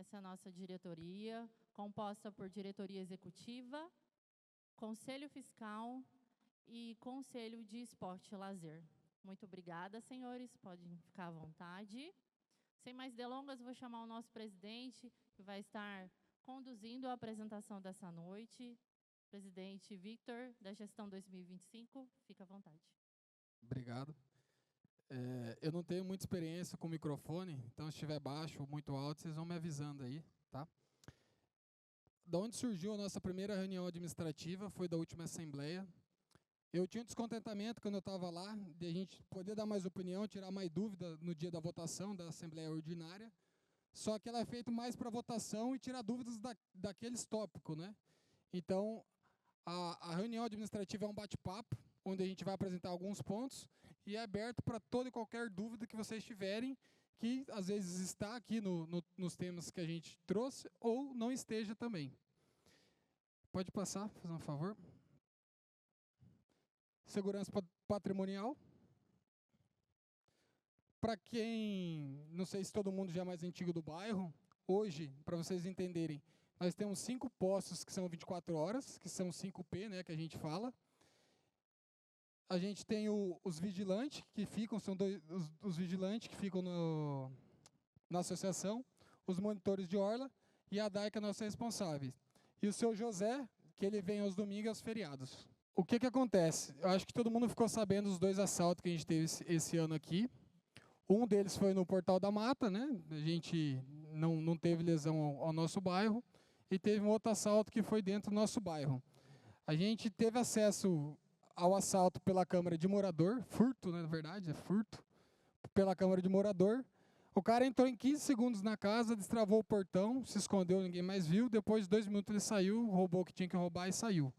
Essa é a nossa diretoria, composta por diretoria executiva, conselho fiscal e conselho de esporte e lazer. Muito obrigada, senhores, podem ficar à vontade. Sem mais delongas, vou chamar o nosso presidente, que vai estar conduzindo a apresentação dessa noite. Presidente Victor, da gestão 2025, fica à vontade. Obrigado. Eu não tenho muita experiência com microfone, então se estiver baixo ou muito alto, vocês vão me avisando aí, tá? Da onde surgiu a nossa primeira reunião administrativa, foi da última assembleia. Eu tinha um descontentamento quando eu estava lá, de a gente poder dar mais opinião, tirar mais dúvida no dia da votação da assembleia ordinária, só que ela é feita mais para votação e tirar dúvidas daqueles tópicos, né? Então, a reunião administrativa é um bate-papo, onde a gente vai apresentar alguns pontos e é aberto para toda e qualquer dúvida que vocês tiverem, que às vezes está aqui nos temas que a gente trouxe ou não esteja também. Pode passar, fazer um favor. Segurança patrimonial. Para quem, não sei se todo mundo já é mais antigo do bairro, hoje, para vocês entenderem, nós temos 5 postos que são 24 horas, que são 5P, né, que a gente fala. A gente tem os vigilantes, que ficam, são os vigilantes que ficam na associação, os monitores de orla e a DAI, que é a nossa responsável. E o seu José, que ele vem aos domingos e aos feriados. O que acontece? Eu acho que todo mundo ficou sabendo dos 2 assaltos que a gente teve esse ano aqui. Um deles foi no Portal da Mata, né? A gente não teve lesão ao nosso bairro. E teve um outro assalto que foi dentro do nosso bairro. A gente teve acesso ao assalto pela Câmara de Morador, furto, né, na verdade, é furto, pela Câmara de Morador. O cara entrou em 15 segundos na casa, destravou o portão, se escondeu, ninguém mais viu. Depois de 2 minutos ele saiu, roubou o que tinha que roubar e saiu.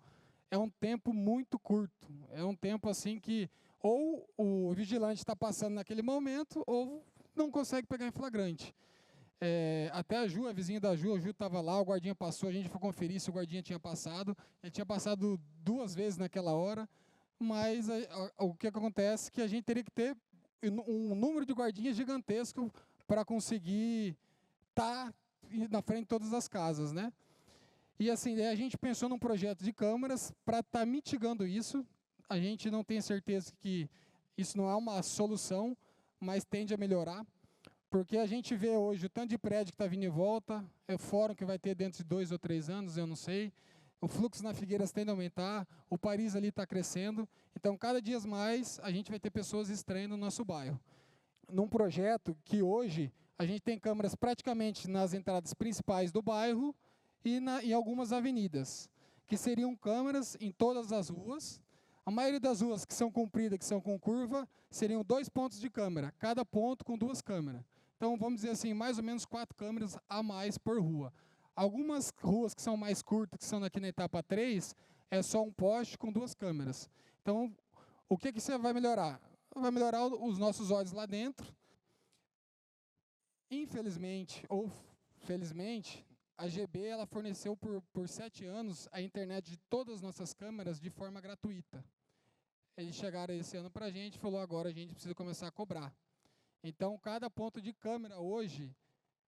É um tempo muito curto, é um tempo assim que ou o vigilante está passando naquele momento ou não consegue pegar em flagrante. Até a Ju, a vizinha da Ju, estava lá, o guardinha passou, a gente foi conferir se o guardinha tinha passado. Ele tinha passado 2 vezes naquela hora, mas o que acontece é que a gente teria que ter um número de guardinhas gigantesco para conseguir estar na frente de todas as casas, né? E assim, a gente pensou num projeto de câmaras para estar mitigando isso. A gente não tem certeza que isso não é uma solução, mas tende a melhorar. Porque a gente vê hoje o tanto de prédio que está vindo em volta, é o fórum que vai ter dentro de 2 ou 3 anos, eu não sei. O fluxo na Figueiras tende a aumentar, o Paris ali está crescendo. Então, cada dia mais, a gente vai ter pessoas estranhas no nosso bairro. Num projeto que hoje, a gente tem câmeras praticamente nas entradas principais do bairro e em algumas avenidas, que seriam câmeras em todas as ruas. A maioria das ruas que são compridas, que são com curva, seriam 2 pontos de câmera, cada ponto com 2 câmeras. Então, vamos dizer assim, mais ou menos 4 câmeras a mais por rua. Algumas ruas que são mais curtas, que são aqui na etapa 3, é só um poste com 2 câmeras. Então, o que você vai melhorar? Vai melhorar os nossos olhos lá dentro. Infelizmente, ou felizmente, a GB ela forneceu por 7 anos a internet de todas as nossas câmeras de forma gratuita. Eles chegaram esse ano para a gente e falou, agora a gente precisa começar a cobrar. Então, cada ponto de câmera hoje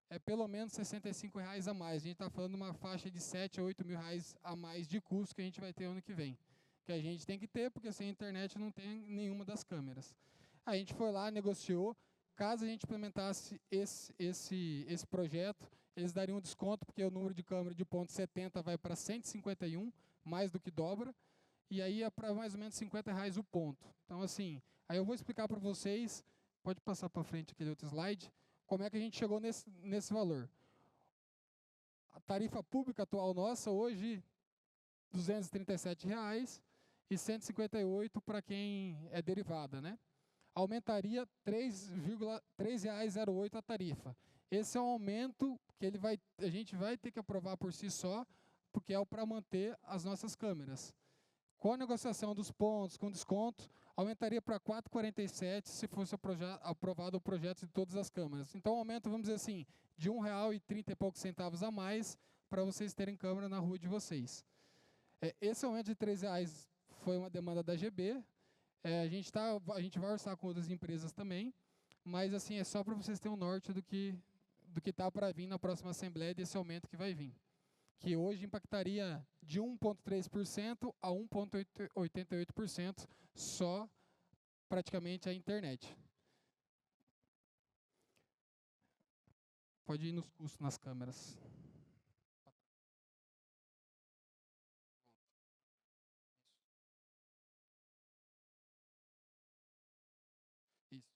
é pelo menos R$65 a mais. A gente está falando de uma faixa de 7 a 8 mil reais a mais de custo que a gente vai ter ano que vem. Que a gente tem que ter, porque sem internet não tem nenhuma das câmeras. A gente foi lá, negociou. Caso a gente implementasse esse projeto, eles dariam um desconto, porque o número de câmera de ponto 70 vai para 151, mais do que dobra. E aí é para mais ou menos R$50 o ponto. Então, assim, aí eu vou explicar para vocês, pode passar para frente aquele outro slide, como é que a gente chegou nesse valor. A tarifa pública atual nossa, hoje, R$ 237,00 e R$ 158 para quem é derivada, né? Aumentaria R$ 3,08 a tarifa. Esse é um aumento que a gente vai ter que aprovar por si só, porque é para manter as nossas câmeras. Com a negociação dos pontos, com desconto, aumentaria para R$ 4,47 se fosse aprovado o projeto de todas as câmeras. Então, aumento, vamos dizer assim, de R$ 1,30 e poucos centavos a mais para vocês terem câmera na rua de vocês. Esse aumento de R$ 3,00 foi uma demanda da GB. A gente vai orçar com outras empresas também, mas assim, é só para vocês terem um norte do que está para vir na próxima Assembleia, desse aumento que vai vir, que hoje impactaria de 1,3% a 1,88% só praticamente a internet. Pode ir nos custos, nas câmeras. Isso.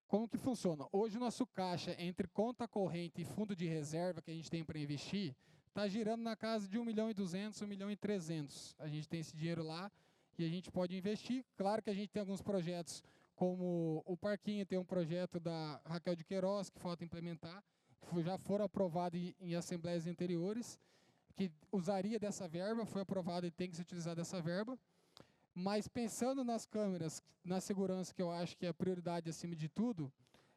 Como que funciona? Hoje o nosso caixa entre conta corrente e fundo de reserva que a gente tem para investir está girando na casa de 1.200.000, 1.300.000. A gente tem esse dinheiro lá e a gente pode investir. Claro que a gente tem alguns projetos, como o Parquinho tem um projeto da Raquel de Queiroz, que falta implementar, que já foram aprovados em assembleias anteriores, que usaria dessa verba, foi aprovado e tem que se utilizar dessa verba. Mas pensando nas câmeras, na segurança, que eu acho que é a prioridade acima de tudo,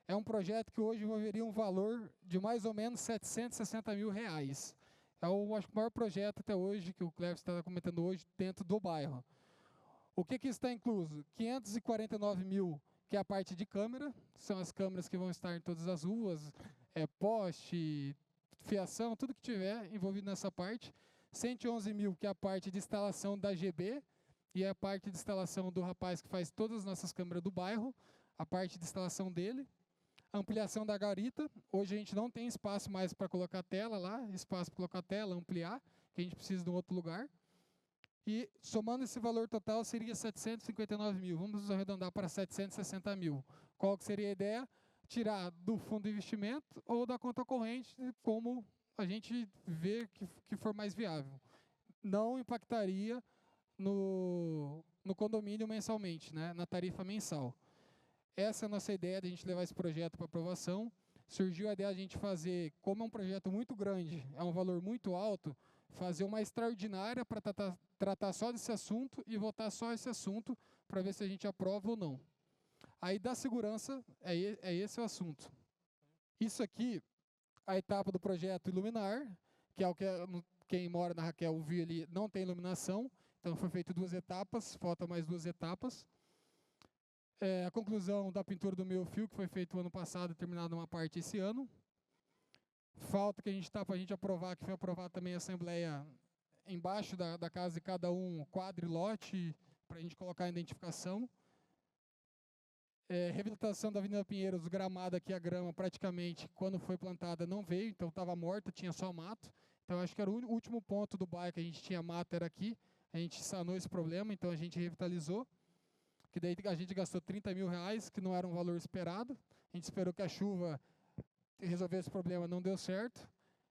é um projeto que hoje envolveria um valor de mais ou menos R$760 mil. É o, acho, o maior projeto até hoje, que o Cleves está comentando hoje, dentro do bairro. O que está incluso? 549 mil, que é a parte de câmera, são as câmeras que vão estar em todas as ruas, poste, fiação, tudo que tiver envolvido nessa parte. 111 mil, que é a parte de instalação da GB, e é a parte de instalação do rapaz que faz todas as nossas câmeras do bairro, a parte de instalação dele. Ampliação da garita, hoje a gente não tem espaço mais para colocar tela lá, espaço para colocar tela, ampliar, que a gente precisa de um outro lugar. E somando esse valor total seria 759 mil, vamos arredondar para 760 mil. Qual que seria a ideia? Tirar do fundo de investimento ou da conta corrente, como a gente vê que for mais viável. Não impactaria no condomínio mensalmente, né, na tarifa mensal. Essa é a nossa ideia de a gente levar esse projeto para aprovação. Surgiu a ideia de a gente fazer, como é um projeto muito grande, é um valor muito alto, fazer uma extraordinária para tratar só desse assunto e votar só esse assunto para ver se a gente aprova ou não. Aí da segurança, é esse o assunto. Isso aqui, a etapa do projeto Iluminar, que é o que quem mora na Raquel viu ali, não tem iluminação, então foi feito 2 etapas, falta mais 2 etapas. A conclusão da pintura do meio fio, que foi feito o ano passado, terminada uma parte esse ano. Falta que a gente está para a gente aprovar, que foi aprovada também a Assembleia, embaixo da casa de cada um, quadrilote, para a gente colocar a identificação. Reabilitação da Avenida Pinheiros, gramado aqui, a grama praticamente, quando foi plantada, não veio, então estava morta, tinha só mato. Então acho que era o último ponto do bairro que a gente tinha mato, era aqui. A gente sanou esse problema, então a gente revitalizou. Que daí a gente gastou R$30 mil, que não era um valor esperado. A gente esperou que a chuva resolvesse esse problema, não deu certo.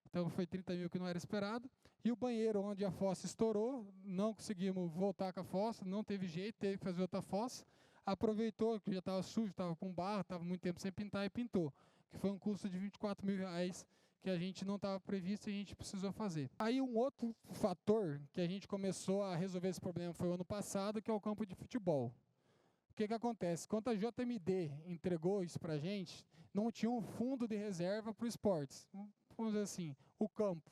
Então foi 30 mil que não era esperado. E o banheiro, onde a fossa estourou, não conseguimos voltar com a fossa, não teve jeito, teve que fazer outra fossa. Aproveitou que já estava sujo, estava com barro, estava muito tempo sem pintar e pintou. Que foi um custo de R$24 mil que a gente não estava previsto e a gente precisou fazer. Aí um outro fator que a gente começou a resolver esse problema foi o ano passado, que é o campo de futebol. O que acontece? Quando a JMD entregou isso para a gente, não tinha um fundo de reserva para os esportes. Vamos dizer assim, o campo.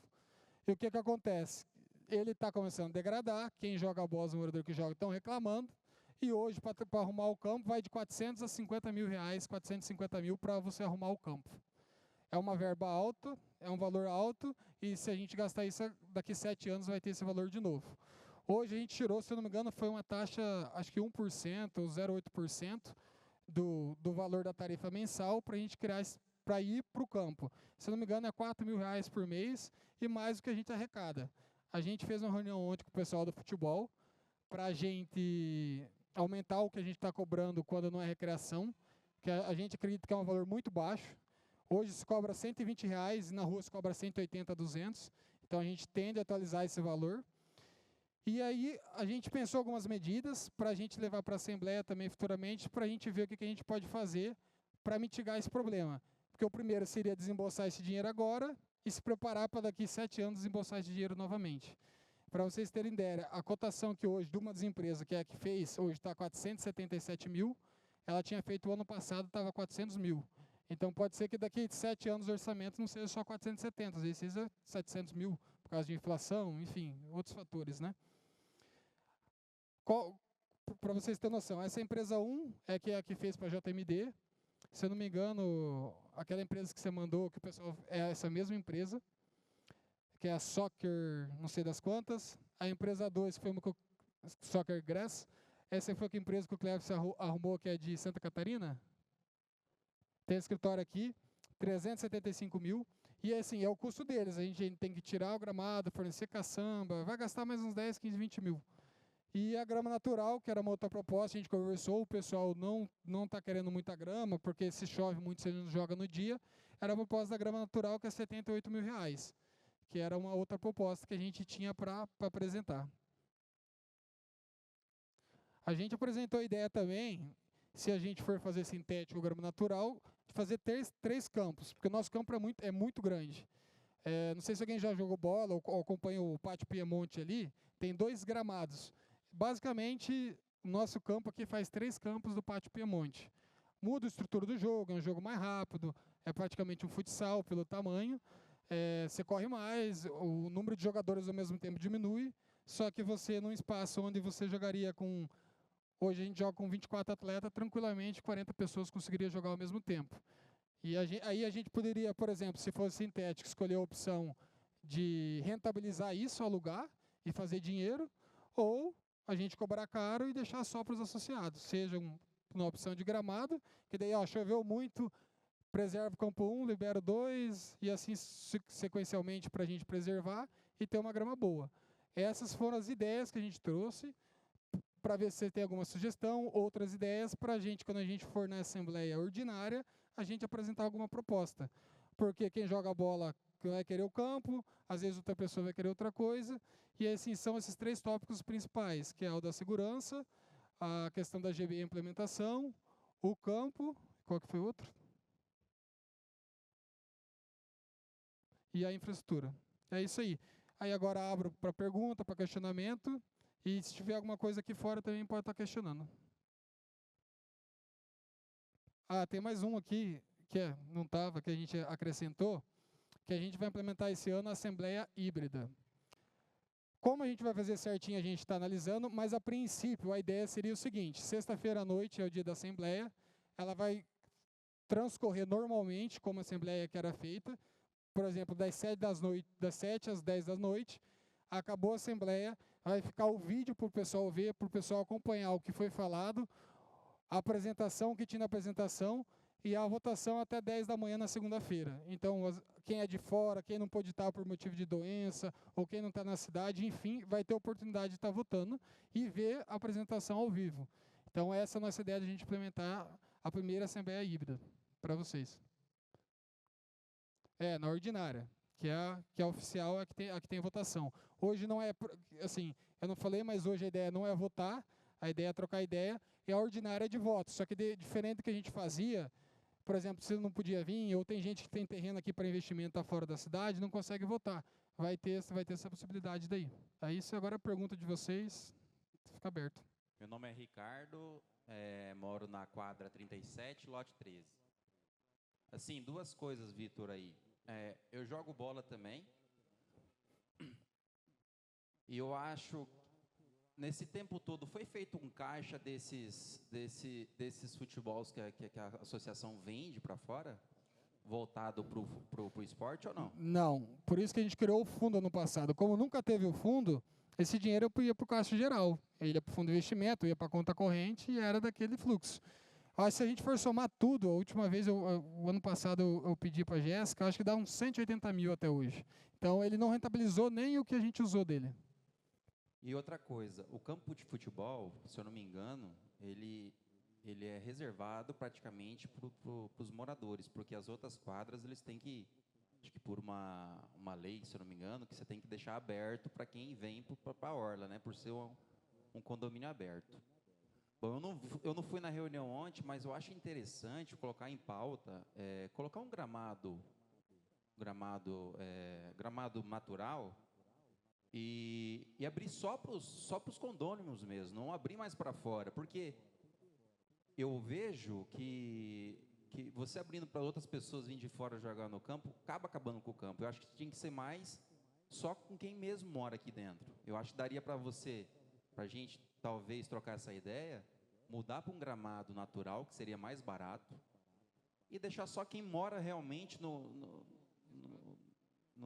E o que acontece? Ele está começando a degradar, quem joga a bola, os moradores que jogam estão reclamando, e hoje, para arrumar o campo, vai de 400 a 50 mil reais, 450 mil para você arrumar o campo. É uma verba alta, é um valor alto, e se a gente gastar isso, daqui 7 anos vai ter esse valor de novo. Hoje a gente tirou, se eu não me engano, foi uma taxa, acho que 1% ou 0,8% do valor da tarifa mensal para a gente criar, para ir para o campo. Se eu não me engano, é R$4 mil por mês e mais do que a gente arrecada. A gente fez uma reunião ontem com o pessoal do futebol para a gente aumentar o que a gente está cobrando quando não é recreação, que a gente acredita que é um valor muito baixo. Hoje se cobra R$120 e na rua se cobra 180 a 200. Então a gente tende a atualizar esse valor. E aí a gente pensou algumas medidas para a gente levar para a Assembleia também futuramente, para a gente ver o que a gente pode fazer para mitigar esse problema. Porque o primeiro seria desembolsar esse dinheiro agora e se preparar para daqui 7 anos desembolsar esse dinheiro novamente. Para vocês terem ideia, a cotação que hoje de uma das empresas, que é a que fez, hoje está 477 mil, ela tinha feito o ano passado, estava 400 mil. Então pode ser que daqui 7 anos o orçamento não seja só 470, às vezes seja 700 mil, por causa de inflação, enfim, outros fatores, né? Para vocês terem noção, essa empresa 1 é a que fez para a JMD. se eu não me engano, aquela empresa que você mandou, que o pessoal é essa mesma empresa, que é a Soccer, não sei das quantas. A empresa 2, que foi uma Soccer Grass. Essa foi a empresa que o Cleves arrumou, que é de Santa Catarina. Tem escritório aqui, 375 mil. E assim, é o custo deles. A gente tem que tirar o gramado, fornecer caçamba, vai gastar mais uns 10, 15, 20 mil. E a grama natural, que era uma outra proposta, a gente conversou, o pessoal não está querendo muita grama, porque se chove muito, você não joga no dia. Era a proposta da grama natural, que é 78 mil reais, que era uma outra proposta que a gente tinha para apresentar. A gente apresentou a ideia também, se a gente for fazer sintético ou grama natural, de fazer três campos, porque o nosso campo é muito grande. Não sei se alguém já jogou bola ou acompanha o Pátio Piemonte ali, tem 2 gramados. Basicamente, o nosso campo aqui faz 3 campos do Pátio Piemonte. Muda a estrutura do jogo, é um jogo mais rápido, é praticamente um futsal pelo tamanho, você corre mais, o número de jogadores ao mesmo tempo diminui, só que você num espaço onde você jogaria com... Hoje a gente joga com 24 atletas, tranquilamente 40 pessoas conseguiriam jogar ao mesmo tempo. E aí a gente poderia, por exemplo, se fosse sintético, escolher a opção de rentabilizar isso, alugar e fazer dinheiro, ou a gente cobrar caro e deixar só para os associados, seja uma opção de gramado, que daí choveu muito, preserva o campo 1, libera o 2, e assim sequencialmente para a gente preservar e ter uma grama boa. Essas foram as ideias que a gente trouxe, para ver se você tem alguma sugestão, outras ideias, para a gente, quando a gente for na Assembleia Ordinária, a gente apresentar alguma proposta. Porque quem joga bola vai querer o campo, às vezes outra pessoa vai querer outra coisa, e assim são esses 3 tópicos principais, que é o da segurança, a questão da GB implementação, o campo, qual que foi o outro? E a infraestrutura. É isso aí. Aí agora abro para pergunta, para questionamento, e se tiver alguma coisa aqui fora também pode estar questionando. Tem mais um aqui, que não estava, que a gente acrescentou, que a gente vai implementar esse ano a Assembleia Híbrida. Como a gente vai fazer certinho, a gente está analisando, mas a princípio a ideia seria o seguinte: sexta-feira à noite é o dia da Assembleia, ela vai transcorrer normalmente, como a Assembleia que era feita, por exemplo, das 7 às 10 da noite, acabou a Assembleia, vai ficar o vídeo para o pessoal ver, para o pessoal acompanhar o que foi falado, a apresentação, o que tinha na apresentação, e a votação até 10 da manhã na segunda-feira. Então, quem é de fora, quem não pôde estar por motivo de doença, ou quem não está na cidade, enfim, vai ter a oportunidade de estar votando e ver a apresentação ao vivo. Então, essa é a nossa ideia de a gente implementar a primeira Assembleia Híbrida para vocês. Na ordinária, que é a oficial, a que tem votação. Hoje não é, assim, eu não falei, mas hoje a ideia não é votar, a ideia é trocar ideia, e a ordinária é de voto. Só que diferente do que a gente fazia, por exemplo, se não podia vir, ou tem gente que tem terreno aqui para investimento, está fora da cidade, não consegue votar. Vai ter essa possibilidade daí. Aí, isso agora é a pergunta de vocês, fica aberto. Meu nome é Ricardo, moro na quadra 37, lote 13. Assim, 2 coisas, Vitor, aí. Eu jogo bola também, e eu acho, nesse tempo todo, foi feito um caixa desses futebols que a associação vende para fora, voltado para o esporte ou não? Não, por isso que a gente criou o fundo ano passado. Como nunca teve o fundo, esse dinheiro ia para o caixa geral, ele ia para o fundo de investimento, ia para a conta corrente e era daquele fluxo. Se a gente for somar tudo, a última vez, o ano passado, eu pedi para a Jéssica, acho que dá uns 180 mil até hoje. Então, ele não rentabilizou nem o que a gente usou dele. E outra coisa, o campo de futebol, se eu não me engano, ele é reservado praticamente para os moradores, porque as outras quadras, eles têm que, acho que por uma lei, se eu não me engano, que você tem que deixar aberto para quem vem para a orla, né, por ser um condomínio aberto. Bom, eu não fui na reunião ontem, mas eu acho interessante colocar em pauta, colocar um gramado natural e abrir só para os condôminos mesmo, não abrir mais para fora, porque eu vejo que você abrindo para outras pessoas virem de fora jogar no campo, acaba acabando com o campo. Eu acho que tinha que ser mais só com quem mesmo mora aqui dentro. Eu acho que daria para a gente talvez trocar essa ideia, mudar para um gramado natural, que seria mais barato, e deixar só quem mora realmente no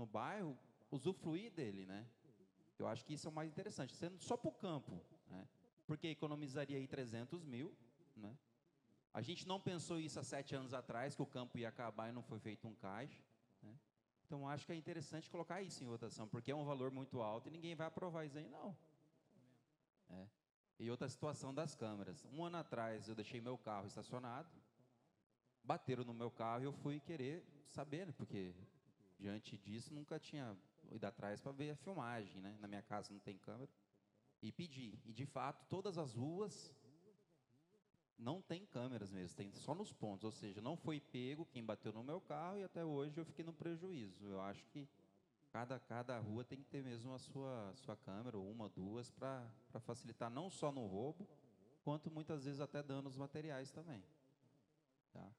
bairro usufruir dele, né? Eu acho que isso é o mais interessante, sendo só para o campo, né? Porque economizaria aí 300 mil, né? A gente não pensou isso há 7 anos atrás, que o campo ia acabar e não foi feito um caixa, né? Então, acho que é interessante colocar isso em votação, porque é um valor muito alto e ninguém vai aprovar isso aí, não. É. E outra situação das câmeras. 1 ano atrás, eu deixei meu carro estacionado, bateram no meu carro e eu fui querer saber, né? Porque diante disso nunca tinha ido atrás para ver a filmagem, né? Na minha casa não tem câmera. E pedi. E de fato, todas as ruas não tem câmeras mesmo, tem só nos pontos. Ou seja, não foi pego quem bateu no meu carro e até hoje eu fiquei no prejuízo. Eu acho que cada rua tem que ter mesmo a sua câmera, ou uma, duas, para facilitar não só no roubo, quanto muitas vezes até danos materiais também. Tá?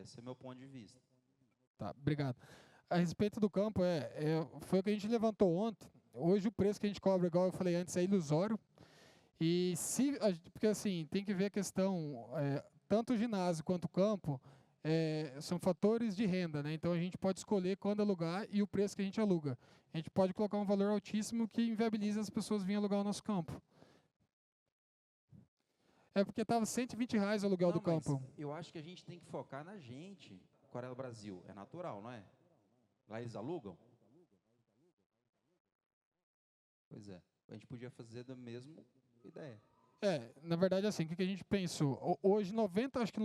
Esse é meu ponto de vista. Tá, obrigado. A respeito do campo, foi o que a gente levantou ontem. Hoje o preço que a gente cobra, igual eu falei antes, é ilusório. E porque assim, tem que ver a questão, tanto o ginásio quanto o campo, são fatores de renda, né? Então a gente pode escolher quando alugar e o preço que a gente aluga. A gente pode colocar um valor altíssimo que inviabiliza as pessoas virem alugar o nosso campo. É porque estava R$120 o aluguel do campo. Eu acho que a gente tem que focar na gente. Coreia do Brasil, é natural, não é? Lá eles alugam? Pois é. A gente podia fazer da mesma ideia. Na verdade, assim, o que a gente pensou? Hoje, acho que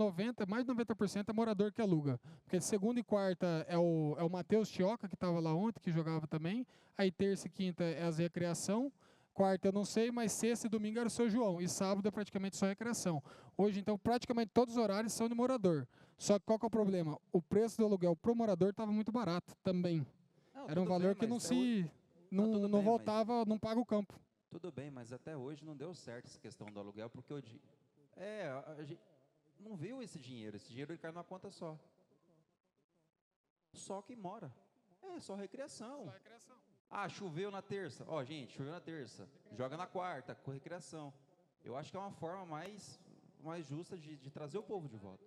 mais de 90% é morador que aluga. Porque segunda e quarta é o Matheus Tioca, que estava lá ontem, que jogava também. Aí terça e quinta é as recreação. Quarta eu não sei, mas sexta e domingo era o seu João. E sábado é praticamente só recreação. Hoje, então, praticamente todos os horários são de morador. Só que qual que é o problema? O preço do aluguel pro morador estava muito barato também. Não, era um valor que não voltava, não paga o campo. Tudo bem, mas até hoje não deu certo essa questão do aluguel, porque a gente não viu esse dinheiro ele cai numa conta só. Só quem mora. Só recreação. Só recreação. Choveu na terça. Gente, choveu na terça. Joga na quarta, com recreação. Eu acho que é uma forma mais justa de trazer o povo de volta.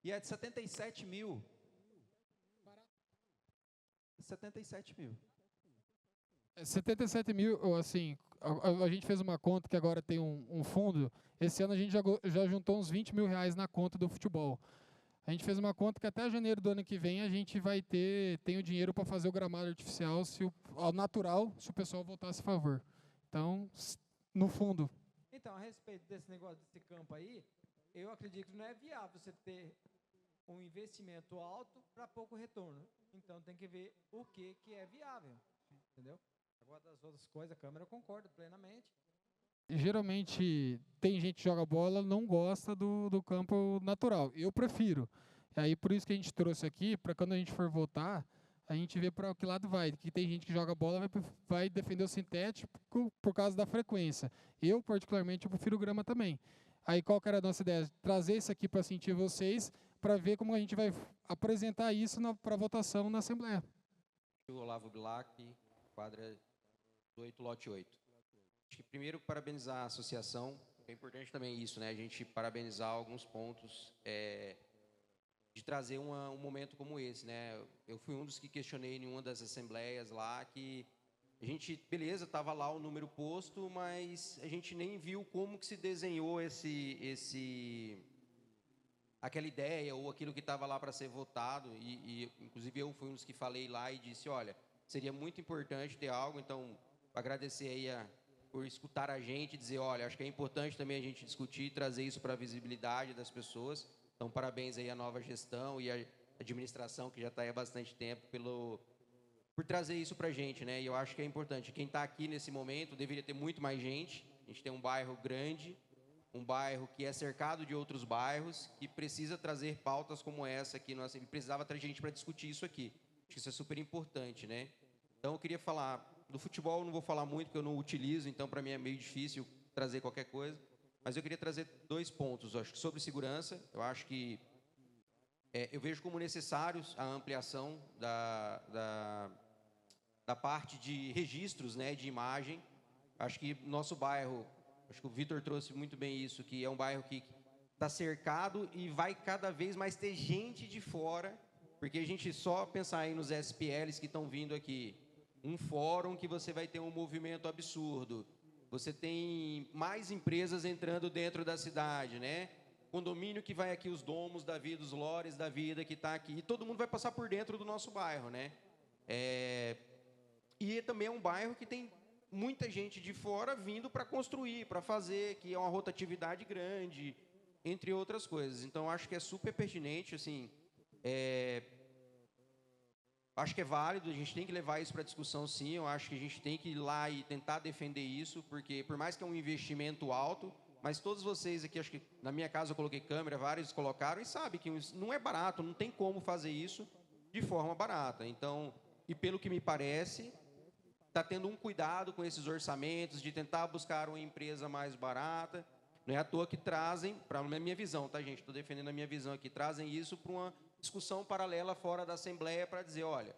E é de 77 mil. 77 mil. 77 mil, assim, a gente fez uma conta que agora tem um fundo. Esse ano a gente já juntou uns R$20 mil na conta do futebol. A gente fez uma conta que até janeiro do ano que vem a gente tem o dinheiro para fazer o gramado artificial, ao natural, se o pessoal votasse a favor. Então, no fundo. Então, a respeito desse negócio desse campo aí, eu acredito que não é viável você ter um investimento alto para pouco retorno. Então, tem que ver o que é viável, entendeu? Agora, das outras coisas, a câmera eu concordo plenamente. Geralmente, tem gente que joga bola, não gosta do campo natural. Eu prefiro. Aí, por isso que a gente trouxe aqui, para quando a gente for votar, a gente vê para que lado vai. Que tem gente que joga bola, vai defender o sintético por causa da frequência. Eu, particularmente, eu prefiro grama também. Aí, qual que era a nossa ideia? Trazer isso aqui para sentir vocês, para ver como a gente vai apresentar isso para votação na Assembleia. O Olavo Bilac, quadra 8, lote 8. Acho que primeiro parabenizar a associação, é importante também isso, né? A gente parabenizar alguns pontos de trazer um momento como esse, né? Eu fui um dos que questionei em uma das assembleias lá que a gente, beleza, estava lá o número posto, mas a gente nem viu como que se desenhou aquela ideia ou aquilo que estava lá para ser votado e inclusive eu fui um dos que falei lá e disse, olha, seria muito importante ter algo, então agradecer aí por escutar a gente, dizer, olha, acho que é importante também a gente discutir e trazer isso para a visibilidade das pessoas. Então, parabéns aí à nova gestão e à administração, que já está aí há bastante tempo, por trazer isso para a gente, né? E eu acho que é importante. Quem está aqui nesse momento, deveria ter muito mais gente. A gente tem um bairro grande, um bairro que é cercado de outros bairros, que precisa trazer pautas como essa aqui. Ele precisava trazer gente para discutir isso aqui. Acho que isso é super importante, né? Então, eu queria falar do futebol, não vou falar muito, porque eu não utilizo, então, para mim é meio difícil trazer qualquer coisa. Mas eu queria trazer 2 pontos. Eu acho que sobre segurança, eu acho que eu vejo como necessários a ampliação da parte de registros, né, de imagem. Acho que nosso bairro, acho que o Vitor trouxe muito bem isso, que é um bairro que tá cercado e vai cada vez mais ter gente de fora, porque a gente só pensar aí nos SPLs que estão vindo aqui, um fórum que você vai ter um movimento absurdo, você tem mais empresas entrando dentro da cidade, né? Condomínio que vai aqui, os domos da vida, os lores da vida que está aqui, e todo mundo vai passar por dentro do nosso bairro, né? E também é um bairro que tem muita gente de fora vindo para construir, para fazer, que é uma rotatividade grande, entre outras coisas. Então, acho que é super pertinente, assim, acho que é válido, a gente tem que levar isso para discussão, sim. Eu acho que a gente tem que ir lá e tentar defender isso, porque por mais que é um investimento alto, mas todos vocês aqui, acho que na minha casa eu coloquei câmera, vários colocaram, e sabem que não é barato, não tem como fazer isso de forma barata. Então, e pelo que me parece, está tendo um cuidado com esses orçamentos, de tentar buscar uma empresa mais barata. Não é à toa que trazem, para a minha visão, tá, gente? Estou defendendo a minha visão aqui, trazem isso para uma discussão paralela fora da Assembleia para dizer, olha,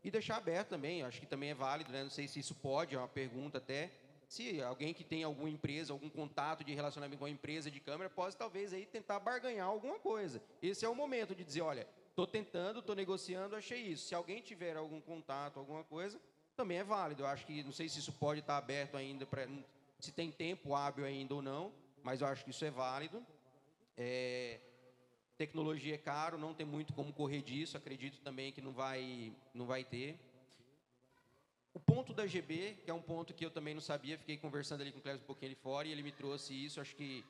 e deixar aberto também, acho que também é válido, né? Não sei se isso pode, é uma pergunta até, se alguém que tem alguma empresa, algum contato de relacionamento com a empresa de câmera, pode talvez aí tentar barganhar alguma coisa. Esse é o momento de dizer, olha, estou tentando, estou negociando, achei isso. Se alguém tiver algum contato, alguma coisa, também é válido. Eu acho que, não sei se isso pode estar aberto ainda, se tem tempo hábil ainda ou não, mas eu acho que isso é válido. Tecnologia é caro, não tem muito como correr disso, acredito também que não vai ter. O ponto da GB, que é um ponto que eu também não sabia, fiquei conversando ali com o Cléber um pouquinho ali fora, e ele me trouxe isso, acho que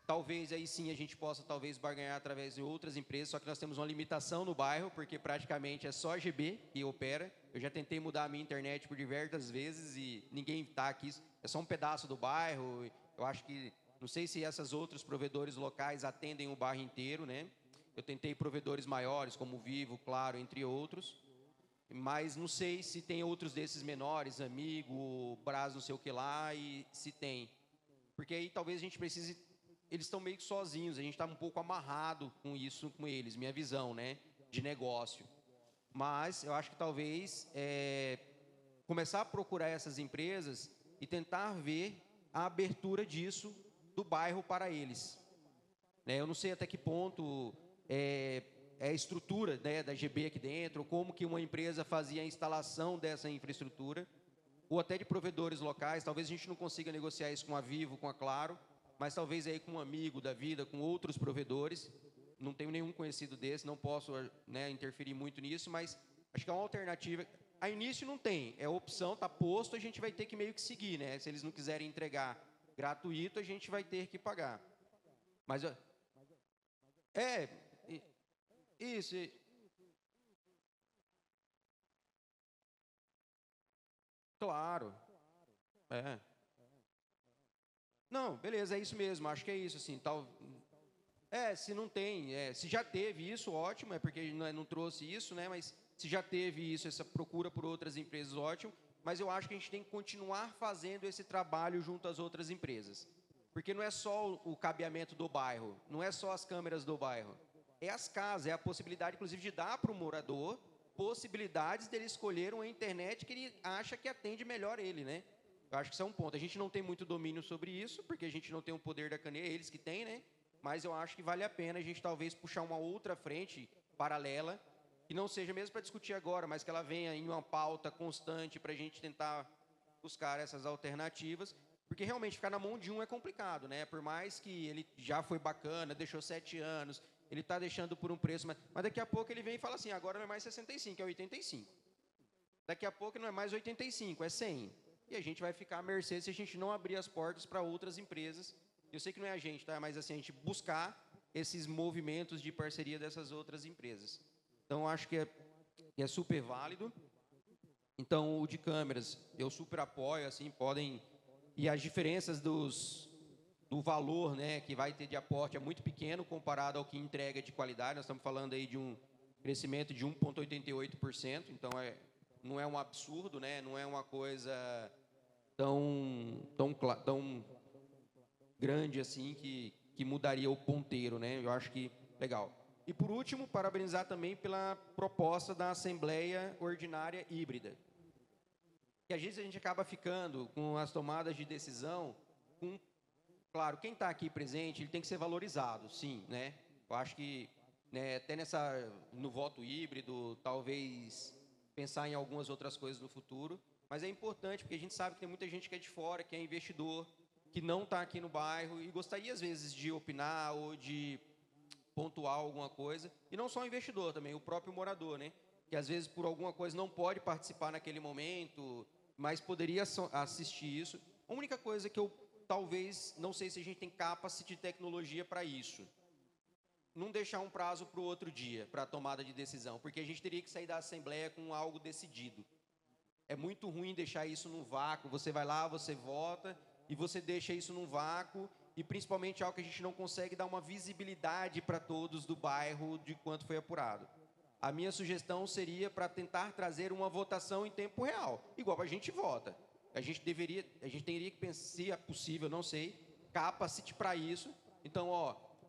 talvez aí sim a gente possa talvez barganhar através de outras empresas, só que nós temos uma limitação no bairro, porque praticamente é só a GB que opera. Eu já tentei mudar a minha internet por diversas vezes e ninguém está aqui, é só um pedaço do bairro. Eu acho que, não sei se esses outros provedores locais atendem o bairro inteiro, né? Eu tentei provedores maiores, como o Vivo, Claro, entre outros, mas não sei se tem outros desses menores, Amigo, Brás, não sei o que lá, e se tem. Porque aí talvez a gente precise, eles estão meio que sozinhos, a gente está um pouco amarrado com isso, com eles, minha visão, né, de negócio. Mas eu acho que talvez começar a procurar essas empresas e tentar ver a abertura disso do bairro para eles. Eu não sei até que ponto é a estrutura, né, da GB aqui dentro, como que uma empresa fazia a instalação dessa infraestrutura, ou até de provedores locais. Talvez a gente não consiga negociar isso com a Vivo, com a Claro, mas talvez aí com um Amigo da vida, com outros provedores. Não tenho nenhum conhecido desse, não posso, né, interferir muito nisso, mas acho que é uma alternativa. A início não tem, é opção, está posto, a gente vai ter que meio que seguir, né? Se eles não quiserem entregar gratuito, a gente vai ter que pagar. Mas isso. Claro. Não, beleza, é isso mesmo, acho que é isso, assim, tal. Se não tem, se já teve isso, ótimo, é porque não trouxe isso, né? Mas se já teve isso, essa procura por outras empresas, ótimo. Mas eu acho que a gente tem que continuar fazendo esse trabalho junto às outras empresas. Porque não é só o cabeamento do bairro, não é só as câmeras do bairro. É as casas, é a possibilidade, inclusive, de dar para o morador possibilidades dele escolher uma internet que ele acha que atende melhor ele, né? Eu acho que isso é um ponto. A gente não tem muito domínio sobre isso, porque a gente não tem o poder da caneta, eles que têm, né? Mas eu acho que vale a pena a gente talvez puxar uma outra frente paralela, que não seja mesmo para discutir agora, mas que ela venha em uma pauta constante para a gente tentar buscar essas alternativas, porque realmente ficar na mão de um é complicado, né? Por mais que ele já foi bacana, deixou 7 anos, ele está deixando por um preço, mas daqui a pouco ele vem e fala assim, agora não é mais 65, é 85. Daqui a pouco não é mais 85, é 100. E a gente vai ficar à mercê se a gente não abrir as portas para outras empresas. Eu sei que não é a gente, tá? Mas assim, a gente buscar esses movimentos de parceria dessas outras empresas. Então, acho que é super válido. Então, o de câmeras, eu super apoio, assim, podem... E as diferenças do valor, né, que vai ter de aporte é muito pequeno comparado ao que entrega de qualidade. Nós estamos falando aí de um crescimento de 1,88%, então não é um absurdo, né, não é uma coisa tão grande assim que mudaria o ponteiro, né? Eu acho que legal. E por último, parabenizar também pela proposta da Assembleia Ordinária Híbrida. Que às vezes a gente acaba ficando com as tomadas de decisão com claro, quem está aqui presente, ele tem que ser valorizado, sim, né? Eu acho que, né, até no voto híbrido, talvez pensar em algumas outras coisas no futuro, mas é importante porque a gente sabe que tem muita gente que é de fora, que é investidor, que não está aqui no bairro e gostaria, às vezes, de opinar ou de pontuar alguma coisa, e não só o investidor também, o próprio morador, né? Que às vezes por alguma coisa não pode participar naquele momento, mas poderia assistir isso. A única coisa que eu talvez, não sei se a gente tem capacidade de tecnologia para isso, não deixar um prazo para o outro dia, para a tomada de decisão, porque a gente teria que sair da Assembleia com algo decidido. É muito ruim deixar isso num vácuo, você vai lá, você vota, e você deixa isso num vácuo, e principalmente algo que a gente não consegue dar uma visibilidade para todos do bairro de quanto foi apurado. A minha sugestão seria para tentar trazer uma votação em tempo real, igual a gente vota. A gente teria que pensar, se é possível, não sei, capacite para isso. Então,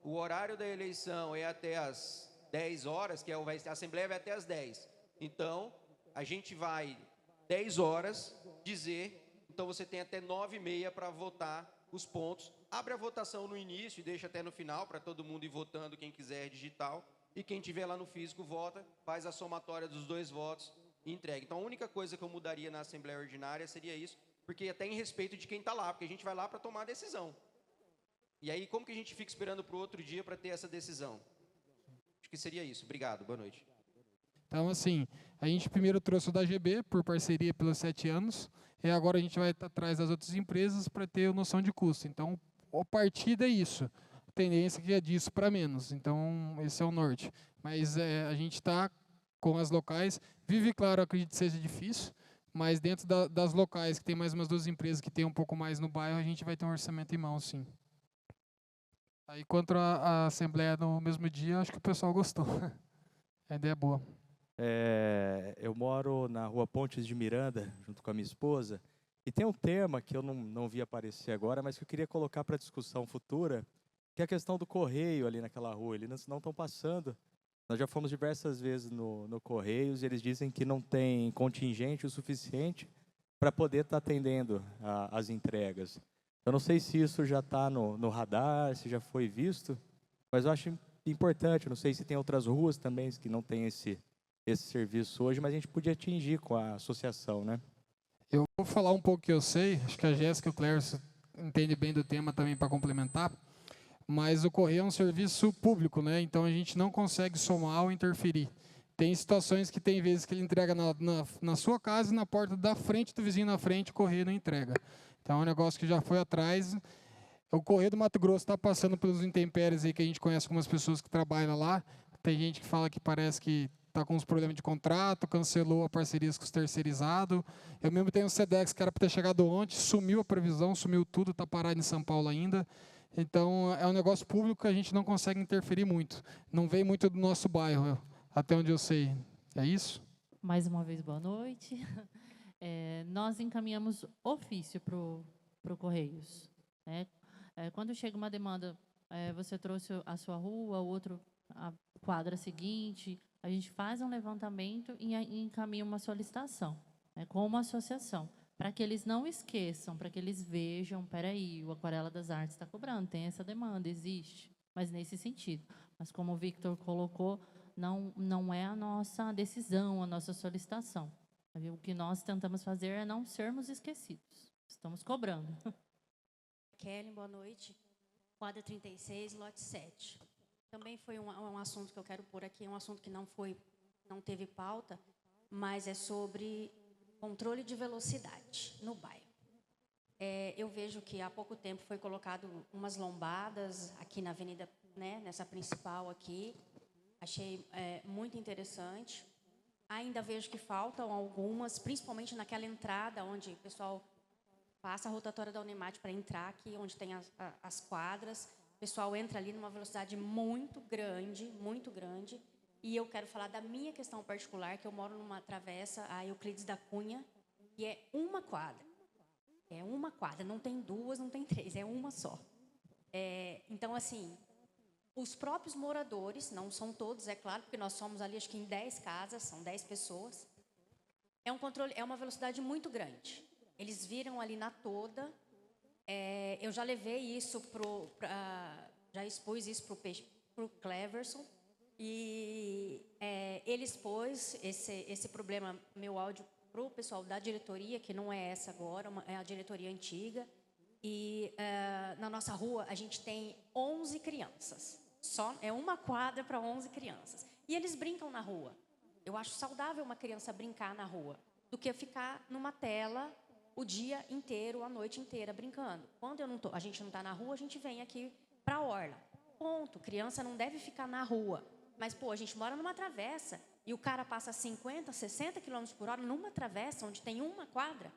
o horário da eleição é até as 10 horas, que a Assembleia vai até as 10. Então, a gente vai 10 horas dizer, então você tem até 9h30 para votar os pontos. Abre a votação no início e deixa até no final, para todo mundo ir votando, quem quiser digital. E quem tiver lá no físico vota, faz a somatória dos 2 votos e entrega. Então, a única coisa que eu mudaria na Assembleia Ordinária seria isso, porque até em respeito de quem está lá, porque a gente vai lá para tomar a decisão. E aí, como que a gente fica esperando para o outro dia para ter essa decisão? Acho que seria isso. Obrigado, boa noite. Então, assim, a gente primeiro trouxe o da GB, por parceria pelos 7 anos, e agora a gente vai atrás das outras empresas para ter noção de custo. Então, a partida é isso. A tendência que é disso para menos. Então, esse é o norte. Mas a gente está com as locais. Vive, claro, acredito que seja difícil, mas dentro das locais, que tem mais umas 2 empresas que tem um pouco mais no bairro, a gente vai ter um orçamento em mão, sim. Aí, quanto a Assembleia no mesmo dia, acho que o pessoal gostou. A ideia é boa. Eu moro na rua Pontes de Miranda, junto com a minha esposa, e tem um tema que eu não vi aparecer agora, mas que eu queria colocar para discussão futura, que é a questão do correio ali naquela rua. Eles não estão passando. Nós já fomos diversas vezes no Correios e eles dizem que não tem contingente o suficiente para poder estar atendendo as entregas. Eu não sei se isso já está no radar, se já foi visto, mas eu acho importante. Eu não sei se tem outras ruas também que não tem esse serviço hoje, mas a gente podia atingir com a associação, né? Eu vou falar um pouco que eu sei, acho que a Jéssica e o Clércio entendem bem do tema também para complementar, mas o correio é um serviço público, né? Então a gente não consegue somar ou interferir. Tem situações que tem vezes que ele entrega na sua casa e na porta da frente do vizinho na frente, o correio não entrega. Então é um negócio que já foi atrás. O Correio do Mato Grosso está passando pelos intempéries aí, que a gente conhece algumas pessoas que trabalham lá. Tem gente que fala que parece que está com uns problemas de contrato, cancelou a parceria com os terceirizados. Eu mesmo tenho o Sedex, que era para ter chegado ontem, sumiu a previsão, sumiu tudo, está parado em São Paulo ainda. Então, é um negócio público que a gente não consegue interferir muito. Não vem muito do nosso bairro, até onde eu sei. É isso? Mais uma vez, boa noite. Nós encaminhamos ofício para o Correios, né? Quando chega uma demanda, você trouxe a sua rua, o outro a quadra seguinte, a gente faz um levantamento e encaminha uma solicitação, né, com uma associação, para que eles não esqueçam, para que eles vejam, peraí, o Aquarela das Artes está cobrando, tem essa demanda, existe, mas nesse sentido. Mas como o Victor colocou, não é a nossa decisão, a nossa solicitação. O que nós tentamos fazer é não sermos esquecidos. Estamos cobrando. Kelly, boa noite. Quadra 36, lote 7. Também foi um assunto que eu quero pôr aqui, um assunto que não teve pauta, mas é sobre controle de velocidade no bairro. Eu vejo que há pouco tempo foi colocado umas lombadas aqui na avenida, né, nessa principal aqui. Achei muito interessante. Ainda vejo que faltam algumas, principalmente naquela entrada onde o pessoal passa a rotatória da Unemate para entrar aqui, onde tem as quadras. O pessoal entra ali numa velocidade muito grande, e eu quero falar da minha questão particular, que eu moro numa travessa, a Euclides da Cunha, e é uma quadra. É uma quadra, não tem 2, não tem 3, é uma só. Então, assim, os próprios moradores, não são todos, é claro, porque nós somos ali, acho que em 10 casas, são 10 pessoas, é uma velocidade muito grande. Eles viram ali na toda, Eu já levei isso já expus isso para o Cleverson e ele expôs esse problema, meu áudio, para o pessoal da diretoria, que não é essa agora, é a diretoria antiga. E na nossa rua a gente tem 11 crianças. É uma quadra para 11 crianças. E eles brincam na rua. Eu acho saudável uma criança brincar na rua do que ficar numa tela o dia inteiro, a noite inteira brincando. Quando a gente não está na rua, a gente vem aqui para a orla. Ponto. Criança não deve ficar na rua. Mas, a gente mora numa travessa e o cara passa 50, 60 km por hora numa travessa onde tem uma quadra.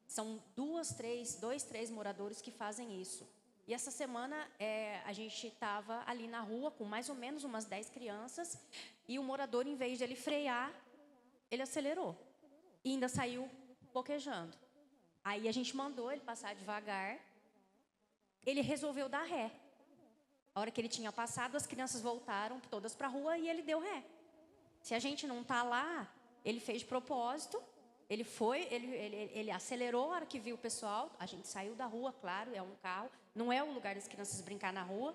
São 2, 3 moradores que fazem isso. E essa semana a gente estava ali na rua com mais ou menos umas 10 crianças e o morador, em vez de ele frear, ele acelerou. E ainda saiu boquejando. Aí a gente mandou ele passar devagar. Ele resolveu dar ré. A hora que ele tinha passado, as crianças voltaram todas para a rua e ele deu ré. Se a gente não está lá, ele fez de propósito. Ele acelerou a hora que viu o pessoal. A gente saiu da rua, claro, é um carro. Não é o lugar das crianças brincar na rua,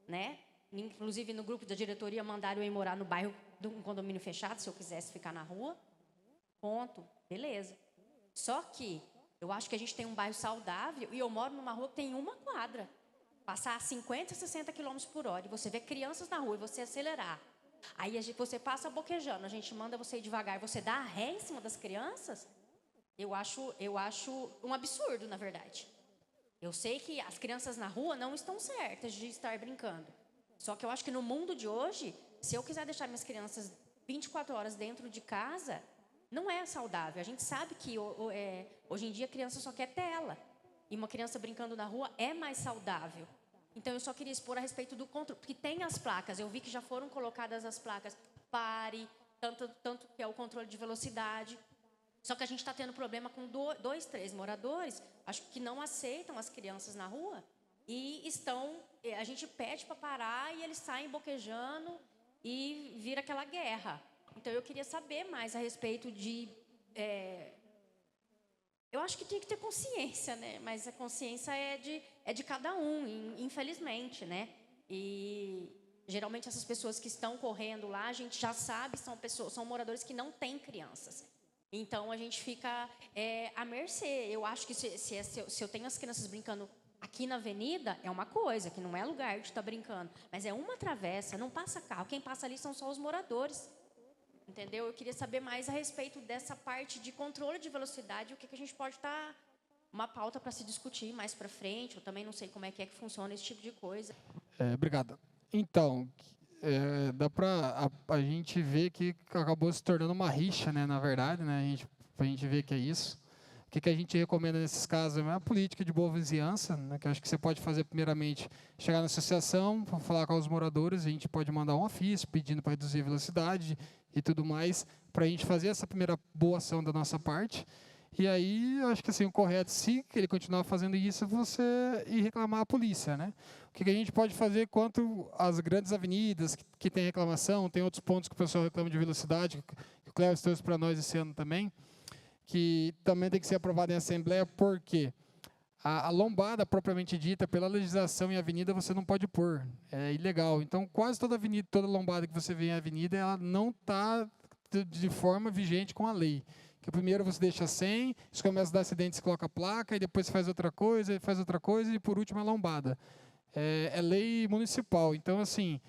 né? Inclusive, no grupo da diretoria, mandaram eu ir morar no bairro de um condomínio fechado, se eu quisesse ficar na rua. Ponto. Beleza. Só que eu acho que a gente tem um bairro saudável e eu moro numa rua que tem uma quadra. Passar a 50, 60 km por hora e você vê crianças na rua e você acelerar. Aí você passa boquejando, a gente manda você ir devagar, você dá ré em cima das crianças. Eu acho um absurdo, na verdade. Eu sei que as crianças na rua não estão certas de estar brincando. Só que eu acho que no mundo de hoje, se eu quiser deixar minhas crianças 24 horas dentro de casa, não é saudável. A gente sabe que hoje em dia a criança só quer tela. E uma criança brincando na rua é mais saudável. Então, eu só queria expor a respeito do controle, porque tem as placas, eu vi que já foram colocadas as placas pare, tanto que é o controle de velocidade. Só que a gente está tendo problema com 2, 3 moradores, acho que não aceitam as crianças na rua, e a gente pede para parar e eles saem boquejando e vira aquela guerra. Então, eu queria saber mais a respeito de... Eu acho que tinha que ter consciência, né? Mas a consciência é de cada um, infelizmente, né? E geralmente essas pessoas que estão correndo lá, a gente já sabe, são moradores que não têm crianças. Então a gente fica à mercê. Eu acho que se eu tenho as crianças brincando aqui na avenida, é uma coisa, que não é lugar de estar brincando. Mas é uma travessa, não passa carro. Quem passa ali são só os moradores. Entendeu? Eu queria saber mais a respeito dessa parte de controle de velocidade, o que a gente pode estar... Uma pauta para se discutir mais para frente, eu também não sei como é que funciona esse tipo de coisa. Obrigado. Então, dá para a gente ver que acabou se tornando uma rixa, né, na verdade, né, a gente vê que é isso. O que a gente recomenda nesses casos é a política de boa vizinhança, né, que eu acho que você pode fazer primeiramente, chegar na associação, falar com os moradores, a gente pode mandar um ofício pedindo para reduzir a velocidade e tudo mais, para a gente fazer essa primeira boa ação da nossa parte. E aí, eu acho que assim, o correto, se ele continuar fazendo isso, é você ir reclamar à polícia, né? O que a gente pode fazer quanto às grandes avenidas que tem reclamação, tem outros pontos que o pessoal reclama de velocidade, que o Cléo trouxe para nós esse ano também, que também tem que ser aprovado em assembleia, porque a lombada, propriamente dita, pela legislação em avenida, você não pode pôr, é ilegal. Então, quase toda avenida, toda lombada que você vê em avenida, ela não está de forma vigente com a lei. Que primeiro você deixa 100, se começa a dar acidente, você coloca a placa, e depois você faz outra coisa, e por último a lombada. É lei municipal, então assim,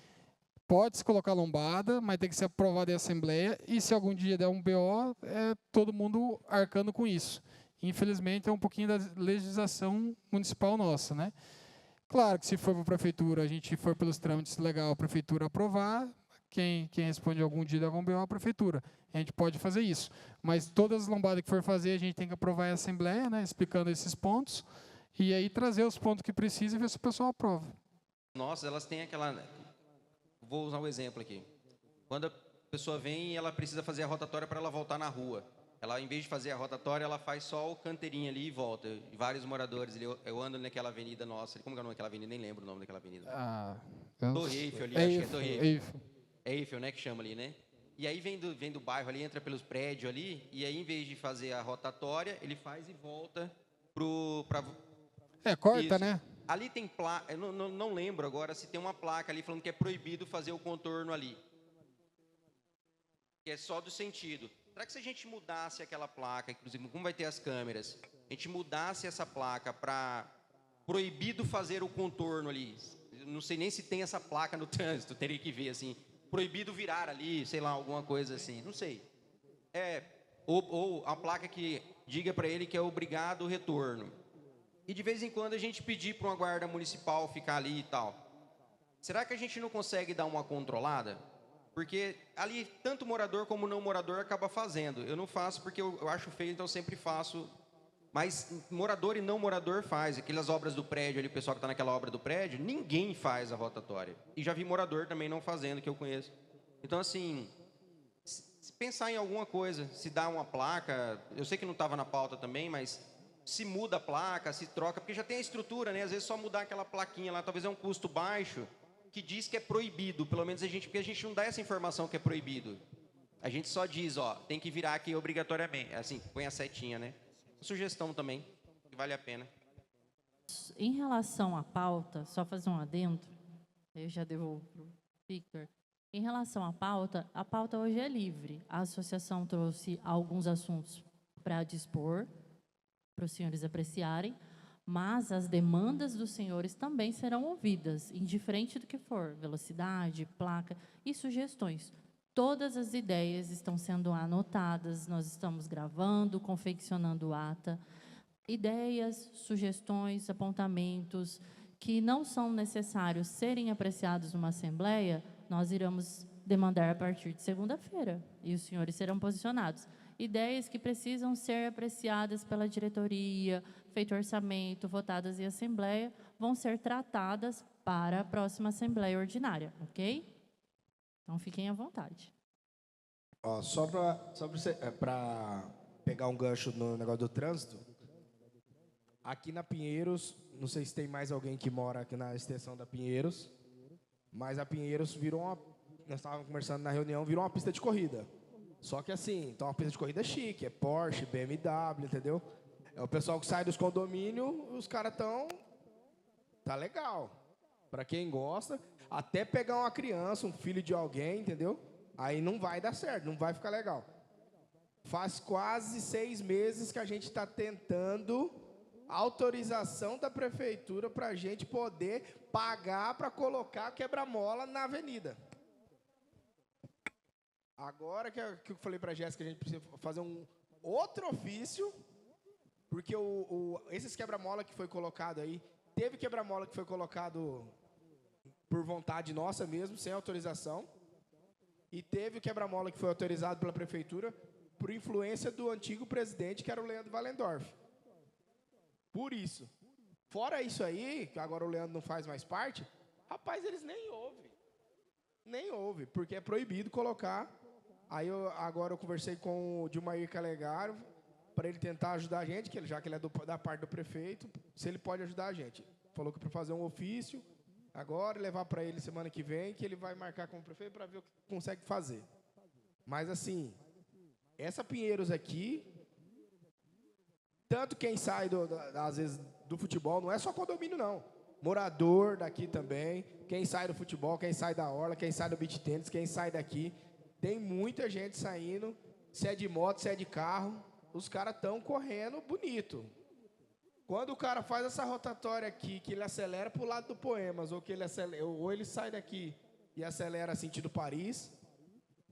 pode-se colocar lombada, mas tem que ser aprovado em assembleia, e se algum dia der um BO, todo mundo arcando com isso. Infelizmente, é um pouquinho da legislação municipal nossa, né? Claro que se for para a prefeitura, a gente for pelos trâmites legal, a prefeitura aprovar, quem responde algum dia de algum BO é a prefeitura. A gente pode fazer isso. Mas todas as lombadas que for fazer, a gente tem que aprovar em assembleia, né, explicando esses pontos, e aí trazer os pontos que precisa e ver se o pessoal aprova. Nossa, elas têm aquela... Vou usar um exemplo aqui. Quando a pessoa vem e ela precisa fazer a rotatória para ela voltar na rua. Ela, em vez de fazer a rotatória, ela faz só o canteirinho ali e volta. E vários moradores, eu ando naquela avenida nossa. Como que é o nome daquela avenida? Nem lembro o nome daquela avenida. Torre Eiffel ali, acho que é Torre Eiffel. É Eiffel, né, que chama ali, né? E aí vem do bairro ali, entra pelos prédios ali, e aí, em vez de fazer a rotatória, ele faz e volta Corta, Isso. né? Ali tem placa, eu não lembro agora se tem uma placa ali falando que é proibido fazer o contorno ali. Que é só do sentido. Será que se a gente mudasse aquela placa, inclusive como vai ter as câmeras, a gente mudasse essa placa para proibido fazer o contorno ali? Eu não sei nem se tem essa placa no trânsito, teria que ver assim. Proibido virar ali, sei lá, alguma coisa assim, não sei. Ou a placa que diga para ele que é obrigado o retorno. E de vez em quando a gente pedir para uma guarda municipal ficar ali e tal. Será que a gente não consegue dar uma controlada? Porque ali tanto morador como não morador acaba fazendo. Eu não faço porque eu acho feio, então eu sempre faço. Mas morador e não morador faz. Aquelas obras do prédio ali, o pessoal que está naquela obra do prédio, ninguém faz a rotatória. E já vi morador também não fazendo, que eu conheço. Então, assim, se pensar em alguma coisa, se dá uma placa, eu sei que não estava na pauta também, mas se muda a placa, se troca, porque já tem a estrutura, né? Às vezes só mudar aquela plaquinha lá, talvez é um custo baixo, que diz que é proibido, pelo menos porque a gente não dá essa informação que é proibido. A gente só diz, ó, tem que virar aqui obrigatoriamente. Assim, põe a setinha, né? Sugestão também, que vale a pena. Em relação à pauta, só fazer um adendo, eu já devolvo para o Victor. Em relação à pauta hoje é livre. A associação trouxe alguns assuntos para dispor, para os senhores apreciarem, mas as demandas dos senhores também serão ouvidas, indiferente do que for, velocidade, placa e sugestões. Todas as ideias estão sendo anotadas, nós estamos gravando, confeccionando ata. Ideias, sugestões, apontamentos que não são necessários serem apreciados numa assembleia, nós iremos demandar a partir de segunda-feira, e os senhores serão posicionados. Ideias que precisam ser apreciadas pela diretoria, feito orçamento, votadas em assembleia, vão ser tratadas para a próxima assembleia ordinária, ok? Então, fiquem à vontade. Ó, só para pegar um gancho no negócio do trânsito, aqui na Pinheiros, não sei se tem mais alguém que mora aqui na extensão da Pinheiros, mas a Pinheiros virou nós estávamos conversando na reunião, virou uma pista de corrida. Só que assim, então uma pista de corrida chique, é Porsche, BMW, entendeu? É o pessoal que sai dos condomínios, os caras tá legal. Para quem gosta, até pegar uma criança, um filho de alguém, entendeu? Aí não vai dar certo, não vai ficar legal. Faz quase 6 meses que a gente está tentando autorização da prefeitura para a gente poder pagar para colocar quebra-mola na avenida. Agora que eu falei para a Jéssica, a gente precisa fazer um outro ofício, porque esses quebra-mola que foi colocado aí, teve quebra-mola que foi colocado por vontade nossa mesmo, sem autorização, e teve o quebra-mola que foi autorizado pela prefeitura por influência do antigo presidente, que era o Leandro Wallendorf. Por isso. Fora isso aí, que agora o Leandro não faz mais parte, rapaz, eles nem ouvem. Nem ouvem, porque é proibido colocar. Aí agora eu conversei com o Dilmair Calegaro para ele tentar ajudar a gente, já que ele é da parte do prefeito, se ele pode ajudar a gente. Falou que para fazer um ofício agora e levar para ele semana que vem, que ele vai marcar com o prefeito para ver o que consegue fazer. Mas assim, essa Pinheiros aqui, tanto quem sai, às vezes, do futebol, não é só condomínio, não. Morador daqui também, quem sai do futebol, quem sai da orla, quem sai do beach tênis, quem sai daqui. Tem muita gente saindo, se é de moto, se é de carro, os caras estão correndo bonito. Quando o cara faz essa rotatória aqui, que ele acelera para o lado do Poemas, ou ele sai daqui e acelera sentido Paris,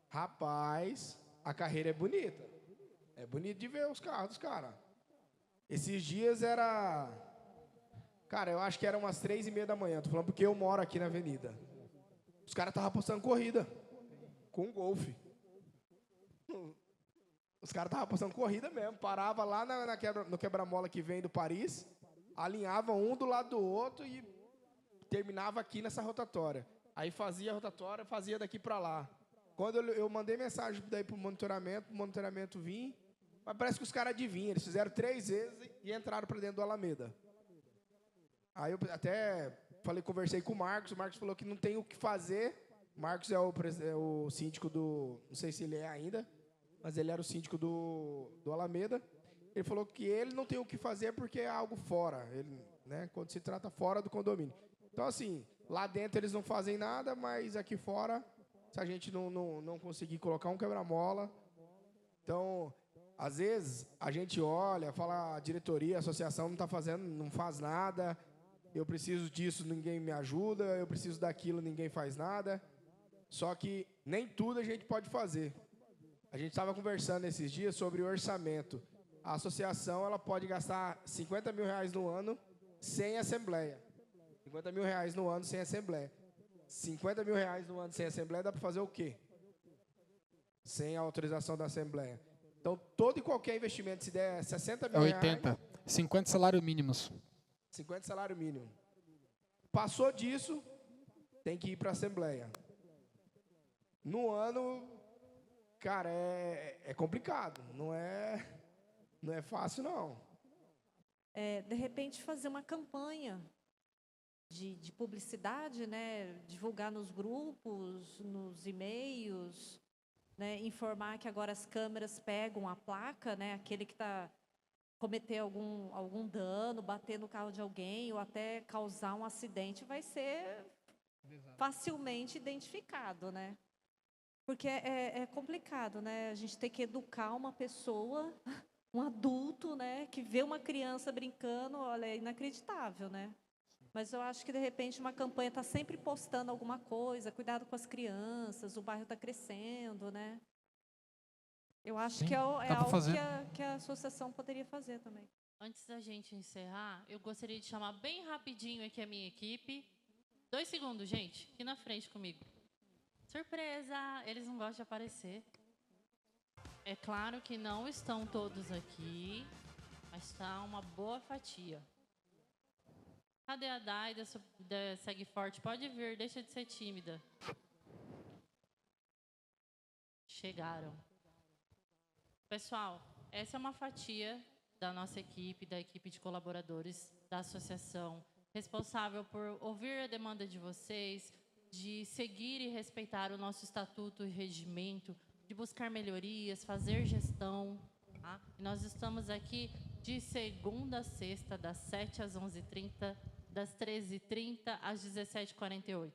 rapaz, a carreira é bonita. É bonito de ver os carros dos caras. Esses dias era... Cara, eu acho que era umas 3h30 da manhã. Tô falando porque eu moro aqui na avenida. Os caras estavam apostando corrida. Com golfe. Os caras estavam apostando corrida mesmo. Parava lá no quebra-mola que vem do Paris. Alinhava um do lado do outro e terminava aqui nessa rotatória. Aí fazia a rotatória, fazia daqui para lá. Quando eu mandei mensagem daí pro monitoramento, o monitoramento vinha. Mas parece que os caras adivinham. Eles fizeram 3 vezes e entraram para dentro do Alameda. Aí eu até conversei com o Marcos falou que não tem o que fazer. O Marcos é o síndico do... Não sei se ele é ainda, mas ele era o síndico do Alameda. Ele falou que ele não tem o que fazer porque é algo fora. Ele né? Quando se trata fora do condomínio. Então, assim, lá dentro eles não fazem nada, mas aqui fora, se a gente não conseguir colocar um quebra-mola... Então, às vezes, a gente olha, fala, a diretoria, a associação não está fazendo, não faz nada, eu preciso disso, ninguém me ajuda, eu preciso daquilo, ninguém faz nada. Só que nem tudo a gente pode fazer. A gente estava conversando esses dias sobre o orçamento. A associação ela pode gastar R$50 mil no ano sem assembleia. R$50 mil no ano sem assembleia. R$50 mil no ano sem assembleia dá para fazer o quê? Sem a autorização da assembleia. Então, todo e qualquer investimento, se der R$60 mil... 80. 50 salários mínimos. 50 salário mínimo. Passou disso, tem que ir para a assembleia. No ano, cara, é complicado. Não é fácil, não. De repente, fazer uma campanha de publicidade, né? Divulgar nos grupos, nos e-mails, né? Informar que agora as câmeras pegam a placa, né? Aquele que cometer algum dano, bater no carro de alguém ou até causar um acidente vai ser facilmente identificado, né? Porque é complicado, né? A gente tem que educar uma pessoa, um adulto, né? Que vê uma criança brincando, olha, é inacreditável, né? Mas eu acho que, de repente, uma campanha está sempre postando alguma coisa, cuidado com as crianças, o bairro está crescendo, né? Eu acho Sim, que é dá pra algo fazer. que a associação poderia fazer também. Antes da gente encerrar, eu gostaria de chamar bem rapidinho aqui a minha equipe. 2 segundos, gente, aqui na frente comigo. Surpresa! Eles não gostam de aparecer. É claro que não estão todos aqui, mas está uma boa fatia. Cadê a Dai da Segue Forte? Pode vir, deixa de ser tímida. Chegaram. Pessoal, essa é uma fatia da nossa equipe, da equipe de colaboradores da associação, responsável por ouvir a demanda de vocês, de seguir e respeitar o nosso estatuto e regimento, de buscar melhorias, fazer gestão. Tá? E nós estamos aqui de segunda a sexta, das 7 às 11h30, das 13h30 às 17h48.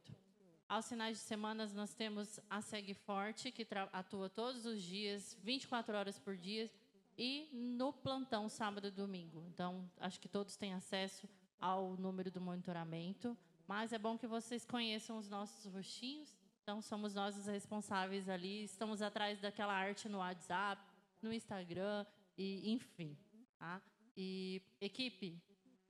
Aos finais de semana, nós temos a Segue Forte, que atua todos os dias, 24 horas por dia, e no plantão sábado e domingo. Então, acho que todos têm acesso ao número do monitoramento, mas é bom que vocês conheçam os nossos rostinhos. Então, somos nós os responsáveis ali, estamos atrás daquela arte no WhatsApp, no Instagram, e enfim. Tá? E, equipe,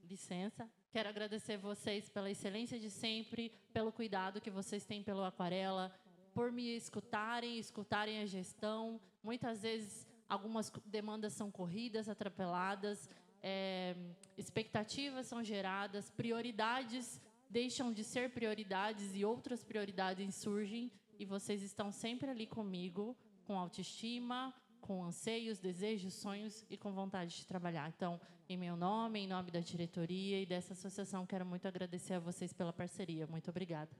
licença, quero agradecer vocês pela excelência de sempre, pelo cuidado que vocês têm pelo Aquarela, por me escutarem a gestão. Muitas vezes, algumas demandas são corridas, atropeladas, expectativas são geradas, prioridades deixam de ser prioridades e outras prioridades surgem, e vocês estão sempre ali comigo, com autoestima, com anseios, desejos, sonhos e com vontade de trabalhar. Então, em meu nome, em nome da diretoria e dessa associação, quero muito agradecer a vocês pela parceria. Muito obrigada.